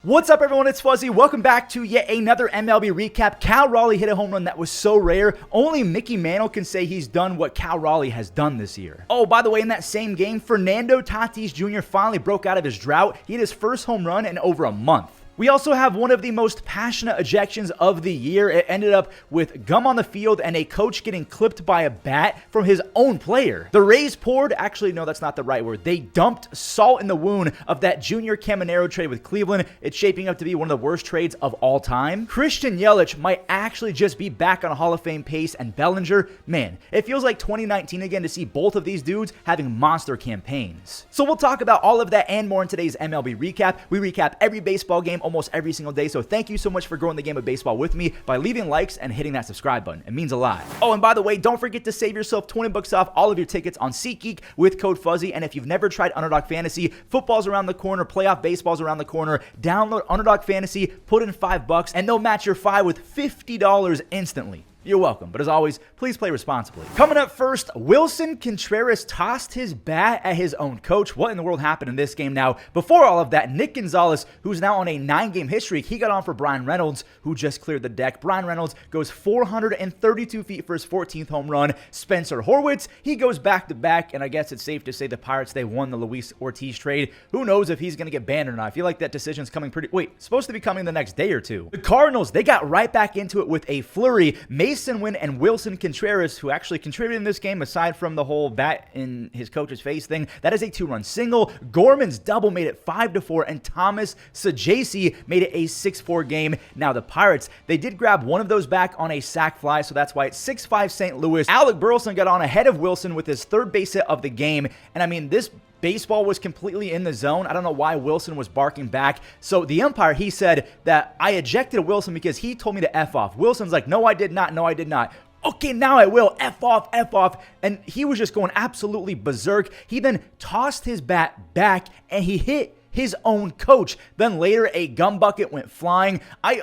What's up, everyone? It's Fuzzy. Welcome back to yet another MLB recap. Cal Raleigh hit a home run that was so rare. Only Mickey Mantle can say he's done what Cal Raleigh has done this year. Oh, by the way, in that same game, Fernando Tatis Jr. finally broke out of his drought. He hit his first home run in over a month. We also have one of the most passionate ejections of the year. It ended up with gum on the field and a coach getting clipped by a bat from his own player. The Rays poured, actually, no, that's not the right word. They dumped salt in the wound of that Junior Caminero trade with Cleveland. It's shaping up to be one of the worst trades of all time. Christian Yelich might actually just be back on a Hall of Fame pace, and Bellinger, man, it feels like 2019 again to see both of these dudes having monster campaigns. So we'll talk about all of that and more in today's MLB recap. We recap every baseball game almost every single day, so thank you so much for growing the game of baseball with me by leaving likes and hitting that subscribe button. It means a lot. Oh, and by the way, don't forget to save yourself 20 bucks off all of your tickets on SeatGeek with code Fuzzy. And if you've never tried Underdog Fantasy, football's around the corner, playoff baseball's around the corner. Download Underdog Fantasy, put in $5, and they'll match your $5 with $50 instantly. You're welcome, but as always, please play responsibly. Coming up first, Willson Contreras tossed his bat at his own coach. What in the world happened in this game? Now, before all of that, Nick Gonzalez, who's now on a 9-game hit streak, he got on for Brian Reynolds, who just cleared the deck. Brian Reynolds goes 432 feet for his 14th home run. Spencer Horwitz, he goes back-to-back, and I guess it's safe to say the Pirates, they won the Luis Ortiz trade. Who knows if he's going to get banned or not? I feel like that decision's coming supposed to be coming the next day or two. The Cardinals, they got right back into it with a flurry. Mason Wynn and Willson Contreras, who actually contributed in this game aside from the whole bat in his coach's face thing, that is a 2-run single. Gorman's double made it 5-4, and Thomas Sajaci made it a 6-4 game. Now the Pirates, they did grab one of those back on a sac fly, so that's why it's 6-5 St. Louis. Alec Burleson got on ahead of Willson with his third base hit of the game, and I mean, this baseball was completely in the zone. I don't know why Willson was barking back. So the umpire, he said that I ejected Willson because he told me to F off. Wilson's like, no, I did not. No, I did not. Okay, now I will. F off, F off. And he was just going absolutely berserk. He then tossed his bat back and he hit his own coach. Then later, a gum bucket went flying. I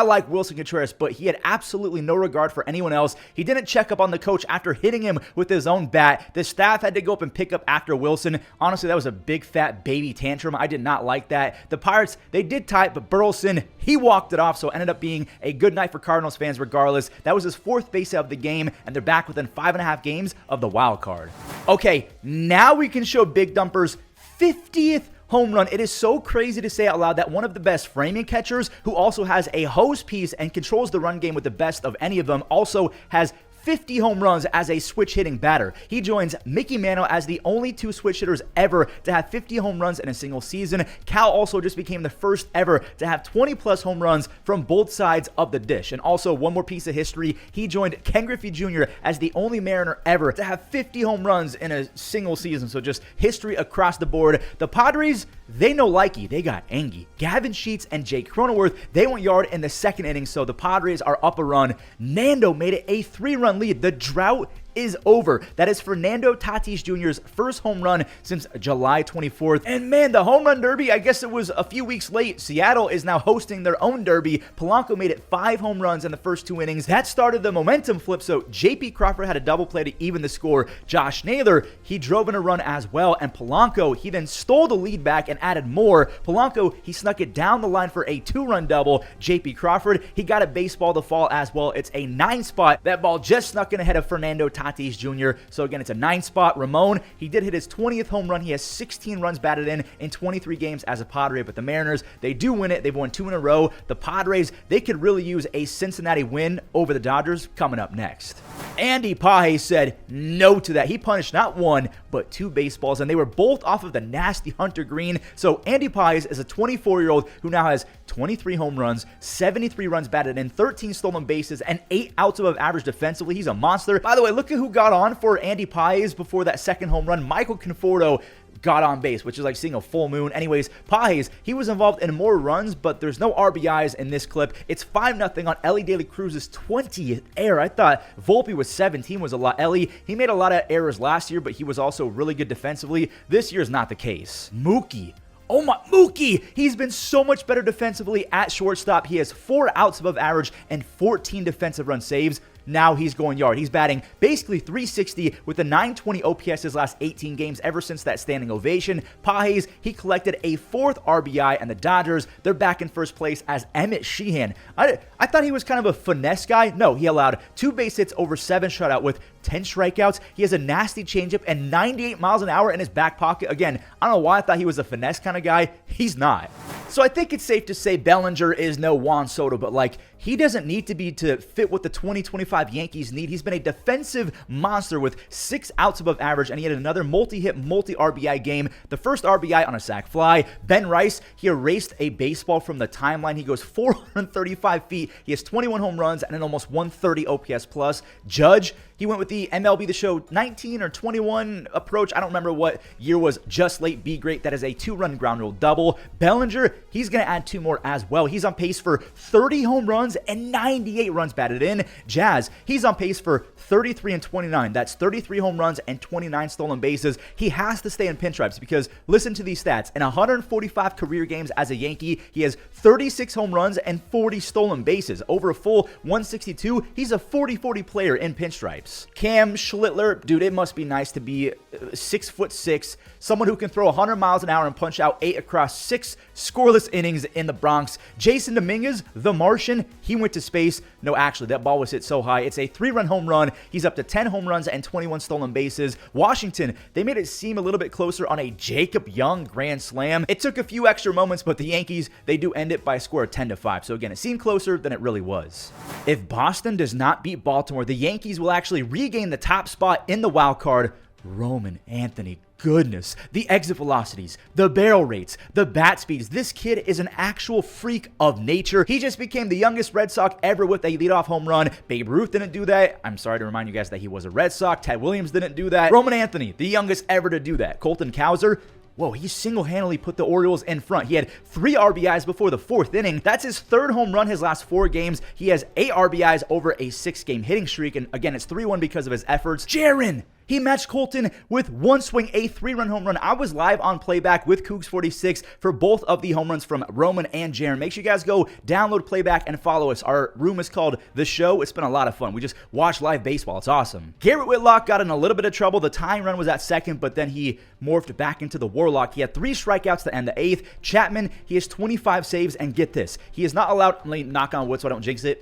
like Willson Contreras, but he had absolutely no regard for anyone else. He didn't check up on the coach after hitting him with his own bat. The staff had to go up and pick up after Willson. Honestly, that was a big fat baby tantrum. I did not like that. The Pirates, they did tie it, but Burleson, he walked it off, so it ended up being a good night for Cardinals fans regardless. That was his fourth base hit of the game, and they're back within 5.5 games of the wild card. Okay, now we can show Big Dumper's 50th home run. It is so crazy to say out loud that one of the best framing catchers, who also has a hose piece and controls the run game with the best of any of them, also has 50 home runs as a switch hitting batter. He joins Mickey Mantle as the only two switch hitters ever to have 50 home runs in a single season. Cal also just became the first ever to have 20 plus home runs from both sides of the dish. And also, one more piece of history, he joined Ken Griffey Jr. as the only Mariner ever to have 50 home runs in a single season. So just history across the board. The Padres, they know likey. They got Angie, Gavin Sheets, and Jake Cronenworth. They went yard in the second inning, so the Padres are up a run. Nando made it a 3-run lead. The drought is over. That is Fernando Tatis Jr.'s first home run since July 24th. And man, the home run derby, I guess it was a few weeks late. Seattle is now hosting their own derby. Polanco made it 5 home runs in the first 2 innings. That started the momentum flip, so JP Crawford had a double play to even the score. Josh Naylor, he drove in a run as well, and Polanco, he then stole the lead back and added more. Polanco, he snuck it down the line for a 2-run double. JP Crawford, he got a baseball to fall as well. It's a 9 spot. That ball just snuck in ahead of Fernando Tatis Jr. So again, it's a 9 spot. Ramon, he did hit his 20th home run. He has 16 runs batted in 23 games as a Padre, but the Mariners, they do win it. They've won 2 in a row. The Padres, they could really use a Cincinnati win over the Dodgers coming up next. Andy Pages said no to that. He punished not 1, but 2 baseballs, and they were both off of the nasty Hunter Greene. So Andy Pages is a 24-year-old who now has 23 home runs, 73 runs batted in, 13 stolen bases, and 8 outs above average defensively. He's a monster. By the way, look at who got on for Andy Pages before that second home run. Michael Conforto got on base, which is like seeing a full moon. Anyways, Pages, he was involved in more runs, but there's no RBIs in this clip. It's 5-0 on Ellie De La Cruz's 20th error. I thought Volpe was 17 was a lot. Ellie, he made a lot of errors last year, but he was also really good defensively. This year is not the case. Mookie. Oh my, Mookie! He's been so much better defensively at shortstop. He has 4 outs above average and 14 defensive run saves. now he's going yard. He's batting basically 360 with a 920 OPS his last 18 games ever since that standing ovation. Pages, he collected a 4th RBI, and the Dodgers, they're back in first place as Emmett Sheehan. I thought he was kind of a finesse guy. No, he allowed 2 base hits over 7 shutout with 10 strikeouts. He has a nasty changeup and 98 miles an hour in his back pocket. Again, I don't know why I thought he was a finesse kind of guy. He's not. So I think it's safe to say Bellinger is no Juan Soto, but like, he doesn't need to be to fit what the 2025 Yankees need. He's been a defensive monster with 6 outs above average, and he had another multi-hit, multi-RBI game. The first RBI on a sac fly. Ben Rice, he erased a baseball from the timeline. He goes 435 feet. He has 21 home runs and an almost 130 OPS plus. Judge, he went with the MLB The Show 19 or 21 approach. I don't remember what year was just late B great. That is a 2-run ground rule double. Bellinger, he's going to add 2 more as well. He's on pace for 30 home runs and 98 runs batted in. Jazz, he's on pace for 33 and 29. That's 33 home runs and 29 stolen bases. He has to stay in pinstripes because listen to these stats. In 145 career games as a Yankee, he has 36 home runs and 40 stolen bases. Over a full 162, he's a 40-40 player in pinstripes. Cam Schlittler, dude, it must be nice to be 6'6", someone who can throw 100 miles an hour and punch out 8 across 6 scoreless innings in the Bronx. Jason Dominguez, the Martian, he went to space. No, actually, that ball was hit so high. It's a 3-run home run. He's up to 10 home runs and 21 stolen bases. Washington, they made it seem a little bit closer on a Jacob Young grand slam. It took a few extra moments, but the Yankees, they do end it by a score of 10-5. So again, it seemed closer than it really was. If Boston does not beat Baltimore, the Yankees will actually regain the top spot in the wild card. Roman Anthony, goodness, the exit velocities, the barrel rates, the bat speeds. This kid is an actual freak of nature. He just became the youngest Red Sox ever with a leadoff home run. Babe Ruth didn't do that. I'm sorry to remind you guys that he was a Red Sox. Ted Williams didn't do that. Roman Anthony, the youngest ever to do that. Colton Cowser, whoa, he single-handedly put the Orioles in front. He had 3 RBIs before the 4th inning. That's his 3rd home run his last 4 games. He has 8 RBIs over a 6-game hitting streak. And again, it's 3-1 because of his efforts. Jaron, he matched Colton with 1 swing, a 3-run home run. I was live on playback with Cougs46 for both of the home runs from Roman and Jaron. Make sure you guys go download playback and follow us. Our room is called The Show. It's been a lot of fun. We just watch live baseball. It's awesome. Garrett Whitlock got in a little bit of trouble. The tying run was at second, but then he morphed back into the Warlock. He had 3 strikeouts to end the 8th. Chapman, he has 25 saves, and get this, he is not allowed, let me knock on wood so I don't jinx it.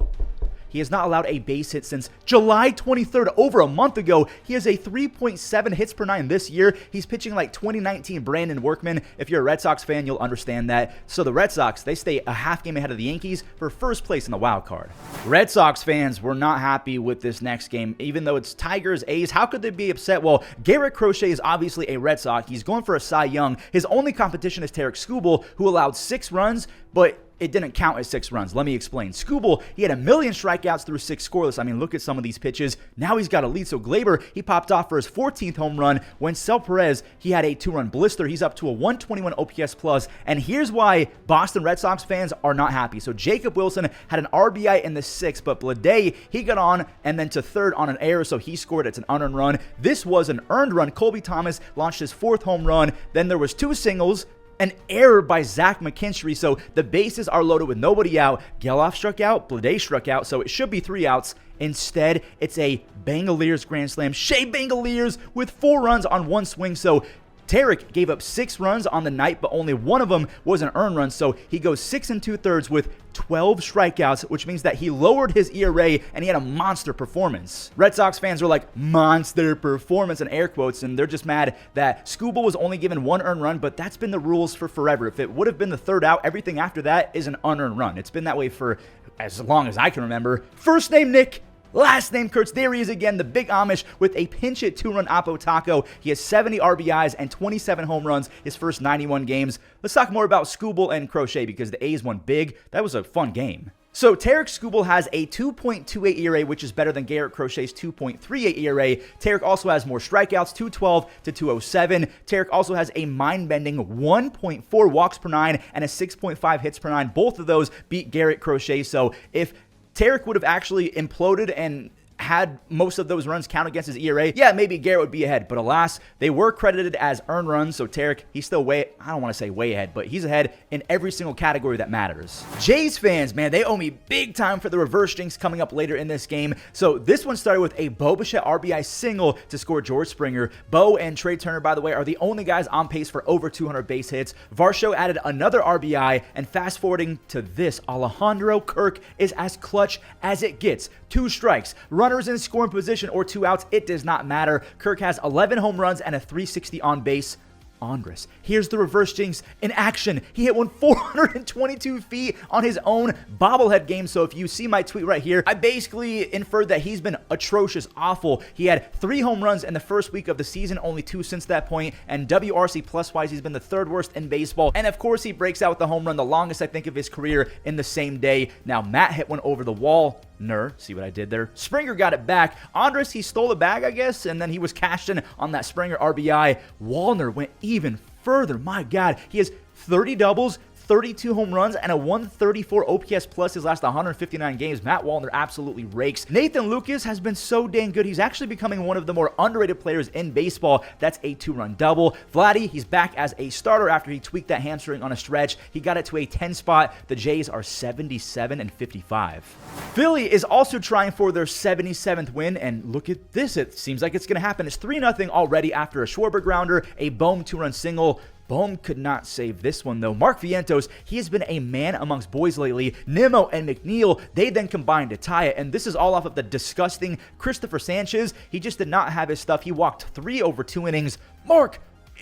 He has not allowed a base hit since July 23rd, over a month ago. He has a 3.7 hits per 9 this year. He's pitching like 2019 Brandon Workman. If you're a Red Sox fan, you'll understand that. So the Red Sox, they stay a half game ahead of the Yankees for first place in the wild card. Red Sox fans were not happy with this next game, even though it's Tigers, A's. How could they be upset? Well, Garrett Crochet is obviously a Red Sox. He's going for a Cy Young. His only competition is Tarik Skubal, who allowed 6 runs, but it didn't count as 6 runs. Let me explain. Skubal, he had 1 million strikeouts through 6 scoreless. I mean, look at some of these pitches. Now he's got a lead. So Glaber, he popped off for his 14th home run. When Cel Perez, he had a 2-run blister. He's up to a 121 OPS plus. And here's why Boston Red Sox fans are not happy. So Jacob Wilson had an RBI in the 6th, but Blade, he got on and then to 3rd on an error, so he scored. It's an unearned run. This was an earned run. Colby Thomas launched his 4th home run. Then there was 2 singles, an error by Zach McKinstry, so the bases are loaded with nobody out. Geloff struck out, Blade struck out, so it should be 3 outs. Instead, it's a Bangaliers grand slam. Shea Bangaliers with 4 runs on 1 swing, so Tarik gave up 6 runs on the night, but only 1 of them was an earned run, so he goes 6 2/3 with 12 strikeouts, which means that he lowered his ERA and he had a monster performance. Red Sox fans are like, monster performance in air quotes, and they're just mad that Skubal was only given 1 earned run, but that's been the rules for forever. If it would have been the 3rd out, everything after that is an unearned run. It's been that way for as long as I can remember. First name Nick, last name Kurtz. There he is again, the big Amish with a pinch hit 2-run Oppo Taco. He has 70 RBIs and 27 home runs his first 91 games. Let's talk more about Skubal and Crochet because the A's won big. That was a fun game. So Tarik Skubal has a 2.28 ERA, which is better than Garrett Crochet's 2.38 ERA. Tarik also has more strikeouts, 212 to 207. Tarik also has a mind-bending 1.4 walks per 9 and a 6.5 hits per 9. Both of those beat Garrett Crochet. So if Tarik would have actually imploded and had most of those runs count against his ERA, yeah, maybe Garrett would be ahead. But alas, they were credited as earned runs. So Tarik, he's still I don't want to say way ahead, but he's ahead in every single category that matters. Jays fans, man, they owe me big time for the reverse jinx coming up later in this game. So this one started with a Bo Bichette RBI single to score George Springer. Bo and Trey Turner, by the way, are the only guys on pace for over 200 base hits. Varsho added another RBI, and fast forwarding to this, Alejandro Kirk is as clutch as it gets. 2 strikes, runners in scoring position or 2 outs, it does not matter. Kirk has 11 home runs and a 360 on base. Andruw. Here's the reverse jinx in action. He hit one 422 feet on his own bobblehead game. So if you see my tweet right here, I basically inferred that he's been atrocious, awful. He had 3 home runs in the first week of the season, only 2 since that point. And WRC plus wise, he's been the 3rd worst in baseball. And of course, he breaks out with the home run, the longest I think of his career in the same day. Now Matt hit one over the wall. See what I did there? Springer got it back. Andruw, he stole the bag, I guess, and then he was cashed in on that Springer RBI. Wallner went even further. My God, he has 30 doubles, 32 home runs, and a 134 OPS plus his last 159 games. Matt Wallner absolutely rakes. Nathan Lucas has been so dang good. He's actually becoming one of the more underrated players in baseball. That's a 2-run double. Vladdy, he's back as a starter after he tweaked that hamstring on a stretch. He got it to a 10 spot. The Jays are 77-55. Philly is also trying for their 77th win, and look at this. It seems like it's going to happen. It's 3-0 already after a Schwarber grounder, a Bohm 2-run single. Bohm could not save this one, though. Mark Vientos, he has been a man amongst boys lately. Nimmo and McNeil, they then combined to tie it, and this is all off of the disgusting Christopher Sanchez. He just did not have his stuff. He walked 3 over 2 innings. Mark,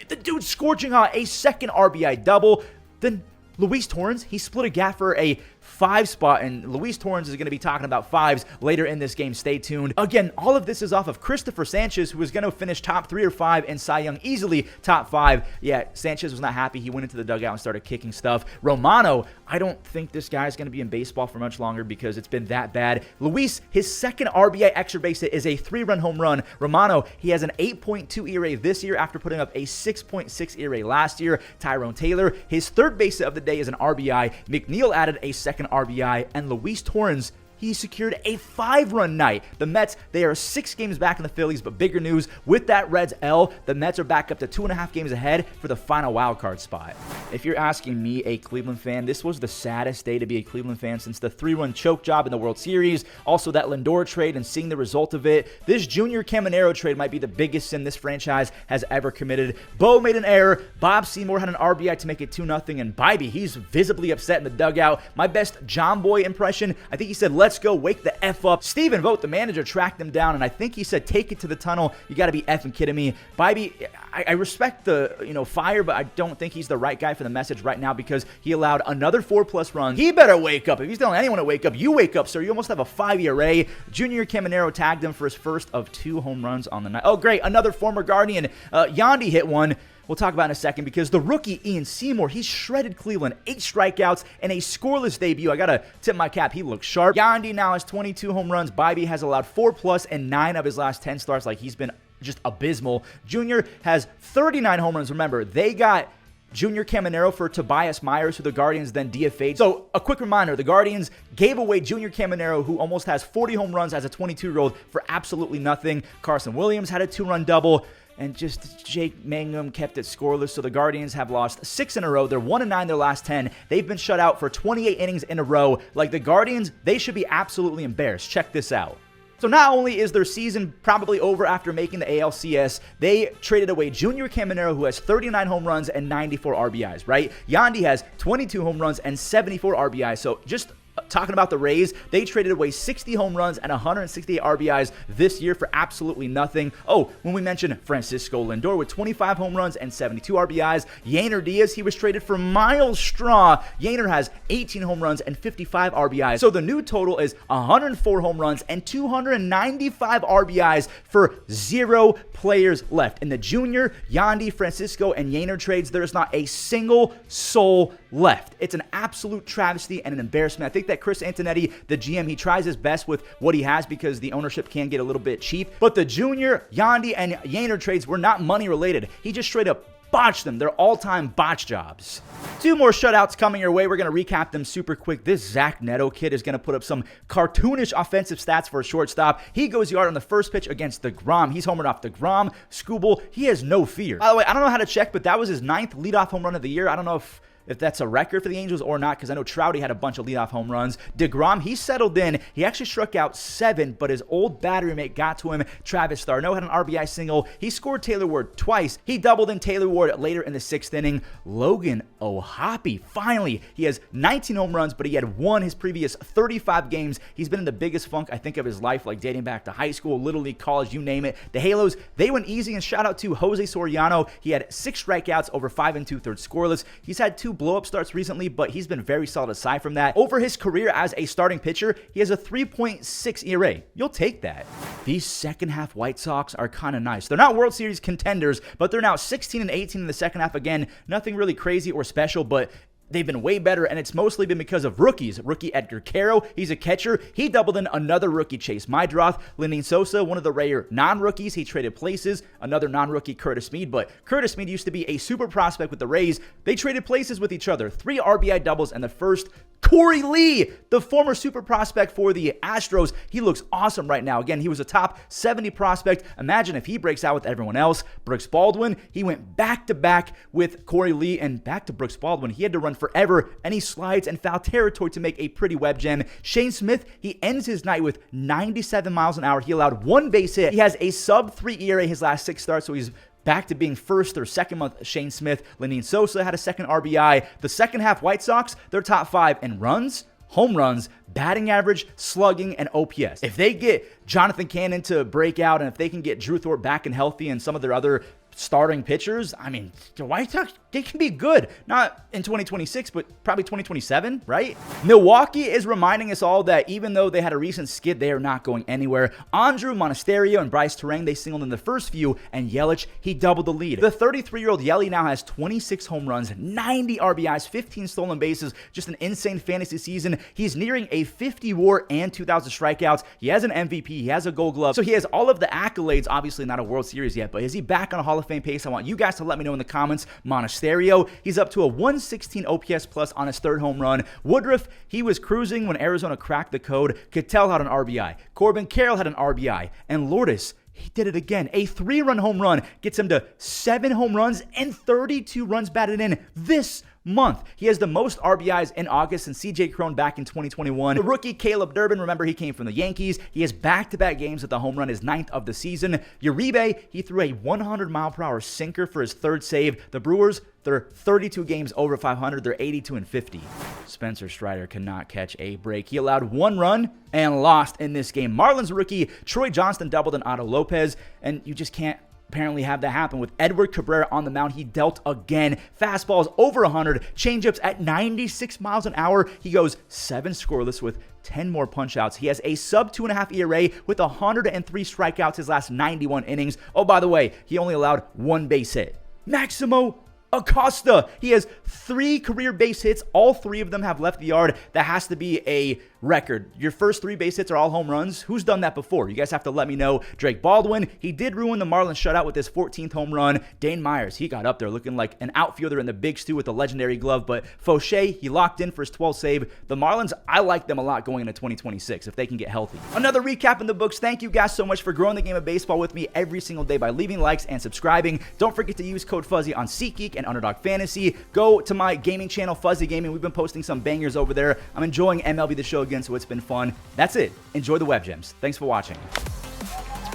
the dude's scorching hot, a second RBI double. Then Luis Torrens, he split a gap for a 5 spot, and Luis Torrens is going to be talking about 5s later in this game. Stay tuned. Again, all of this is off of Christopher Sanchez, who is going to finish top 3 or 5 and Cy Young easily top 5. Yeah, Sanchez was not happy. He went into the dugout and started kicking stuff. Romano, I don't think this guy's going to be in baseball for much longer because it's been that bad. Luis, his second RBI extra base hit is a 3-run home run. Romano, he has an 8.2 ERA this year after putting up a 6.6 ERA last year. Tyrone Taylor, his third base hit of the day is an RBI. McNeil added a second RBI, and Luis Torrens, he secured a 5-run night. The Mets, they are 6 games back in the Phillies, but bigger news, with that Reds L, the Mets are back up to 2.5 games ahead for the final wildcard spot. If you're asking me, a Cleveland fan, this was the saddest day to be a Cleveland fan since the 3-run choke job in the World Series, also that Lindor trade and seeing the result of it. This Junior Caminero trade might be the biggest sin this franchise has ever committed. Bo made an error, Bob Seymour had an RBI to make it 2-0, and Bybee, he's visibly upset in the dugout. My best John Boy impression, I think he said, "Let's go, wake the F up." Stephen Vogt, the manager, tracked him down, and I think he said, "Take it to the tunnel. You got to be effing kidding me." Bybee, I respect the fire, but I don't think he's the right guy for the message right now because he allowed another 4+ runs. He better wake up. If he's telling anyone to wake up, you wake up, sir. You almost have a 5 ERA. Junior Caminero tagged him for his first of 2 home runs on the night. Oh, great. Another former Guardian. Yandy hit one. We'll talk about in a second because the rookie Ian Seymour, he's shredded Cleveland. 8 strikeouts and a scoreless debut. I got to tip my cap. He looks sharp. Yandy now has 22 home runs. Bybee has allowed 4+ and 9 of his last 10 starts. Like, he's been just abysmal. Junior has 39 home runs. Remember, they got Junior Caminero for Tobias Myers, who the Guardians then DFA'd. So a quick reminder, the Guardians gave away Junior Caminero, who almost has 40 home runs as a 22-year-old, for absolutely nothing. Carson Williams had a 2-run double. And just Jake Mangum kept it scoreless, so the Guardians have lost 6 in a row. They're 1-9 their last 10. They've been shut out for 28 innings in a row. Like, the Guardians, they should be absolutely embarrassed. Check this out. So not only is their season probably over after making the ALCS, they traded away Junior Caminero, who has 39 home runs and 94 RBIs, right? Yandy has 22 home runs and 74 RBIs. So just talking about the Rays, they traded away 60 home runs and 168 RBIs this year for absolutely nothing. Oh, when we mentioned Francisco Lindor with 25 home runs and 72 RBIs, Yainer Diaz, he was traded for Miles Straw. Yainer has 18 home runs and 55 RBIs. So the new total is 104 home runs and 295 RBIs for 0 players left. In the Junior, Yandy, Francisco, and Yainer trades, there's not a single soul left. It's an absolute travesty and an embarrassment. I think that Chris Antonetti, the GM, he tries his best with what he has because the ownership can get a little bit cheap. But the Junior, Yandy, and Yainer trades were not money related. He just straight up botched them. They're all-time botch jobs. 2 more shutouts coming your way. We're going to recap them super quick. This Zach Neto kid is going to put up some cartoonish offensive stats for a shortstop. He goes yard on the first pitch against DeGrom. He's homered off DeGrom, Skubal. He has no fear. By the way, I don't know how to check, but that was his 9th leadoff home run of the year. I don't know if that's a record for the Angels or not, because I know Trouty had a bunch of leadoff home runs. DeGrom, he settled in. He actually struck out 7, but his old battery mate got to him. Travis D'Arnaud had an RBI single. He scored Taylor Ward twice. He doubled in Taylor Ward later in the 6th inning. Logan O'Hoppe, finally, he has 19 home runs, but he had won his previous 35 games. He's been in the biggest funk, I think, of his life, like dating back to high school, Little League, college, you name it. The Halos, they went easy, and shout out to Jose Soriano. He had 6 strikeouts over 5 2/3 scoreless. He's had 2 blow-up starts recently, but he's been very solid aside from that. Over his career as a starting pitcher, he has a 3.6 ERA. You'll take that. These second half White Sox are kind of nice. They're not World Series contenders, but they're now 16 and 18 in the second half. Again, nothing really crazy or special, but they've been way better, and it's mostly been because of rookies. Rookie Edgar Quero, he's a catcher. He doubled in another rookie, Chase Mydroth. Lenyn Sosa, one of the rare non-rookies. He traded places. Another non-rookie, Curtis Mead. But Curtis Mead used to be a super prospect with the Rays. They traded places with each other. 3 RBI doubles in the first. Corey Lee, the former super prospect for the Astros. He looks awesome right now. Again, he was a top 70 prospect. Imagine if he breaks out with everyone else. Brooks Baldwin, he went back-to-back with Corey Lee, and back to Brooks Baldwin. He had to run forever, and he slides in foul territory to make a pretty web gem. Shane Smith, he ends his night with 97 miles an hour. He allowed 1 base hit. He has a sub-3 ERA his last 6 starts, so he's back to being first or second month Shane Smith. Lenyn Sosa had a 2nd RBI. The second half White Sox, they're top 5 in runs, home runs, batting average, slugging, and OPS. If they get Jonathan Cannon to break out, and if they can get Drew Thorpe back and healthy and some of their other starting pitchers, I mean, the White Sox, they can be good. Not in 2026, but probably 2027, right? Milwaukee is reminding us all that even though they had a recent skid, they are not going anywhere. Andruw, Monasterio, and Bryce Terang, they singled in the first few, and Yelich, he doubled the lead. The 33-year-old Yelich now has 26 home runs, 90 RBIs, 15 stolen bases, just an insane fantasy season. He's nearing a 50 WAR and 2,000 strikeouts. He has an MVP, he has a Gold Glove, so he has all of the accolades. Obviously not a World Series yet, but is he back on a Hall of Fame pace? I want you guys to let me know in the comments. Monasterio, he's up to a 116 OPS plus on his 3rd home run. Woodruff, he was cruising when Arizona cracked the code. Cattell had an RBI. Corbin Carroll had an RBI. And Lourdes, he did it again. A 3-run home run gets him to 7 home runs and 32 runs batted in this month. He has the most RBIs in August since CJ Cron back in 2021. The rookie Caleb Durbin, remember he came from the Yankees. He has back-to-back games with the home run, his 9th of the season. Uribe, he threw a 100-mile-per-hour sinker for his 3rd save. The Brewers, they're 32 games over 500. They're 82 and 50. Spencer Strider cannot catch a break. He allowed 1 run and lost in this game. Marlins rookie Troy Johnston doubled in Otto Lopez, and you just can't apparently have that happen with Edward Cabrera on the mound. He dealt again. Fastballs over 100, changeups at 96 miles an hour. He goes 7 scoreless with 10 more punch-outs. He has a sub-2.5 ERA with 103 strikeouts his last 91 innings. Oh, by the way, he only allowed 1 base hit. Maximo Acosta, he has 3 career base hits. All 3 of them have left the yard. That has to be a record. Your first 3 base hits are all home runs. Who's done that before? You guys have to let me know. Drake Baldwin, he did ruin the Marlins shutout with his 14th home run. Dane Myers, he got up there looking like an outfielder in the big stew with the legendary glove, but Fauché, he locked in for his 12th save. The Marlins, I like them a lot going into 2026 if they can get healthy. Another recap in the books. Thank you guys so much for growing the game of baseball with me every single day by leaving likes and subscribing. Don't forget to use code Fuzzy on SeatGeek and Underdog Fantasy. Go to my gaming channel, Fuzzy Gaming. We've been posting some bangers over there. I'm enjoying MLB The Show again, so it's been fun. That's it. Enjoy the web gems. Thanks for watching.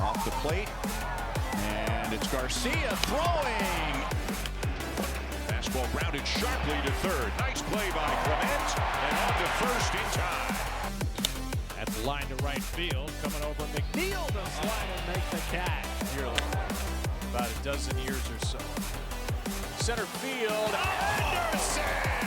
Off the plate, and it's Garcia throwing. Fastball grounded sharply to 3rd. Nice play by Clement, and on to 1st in time. At the line to right field, coming over McNeil to slide and make the catch. Nearly about a dozen years or so. Center field, Anderson!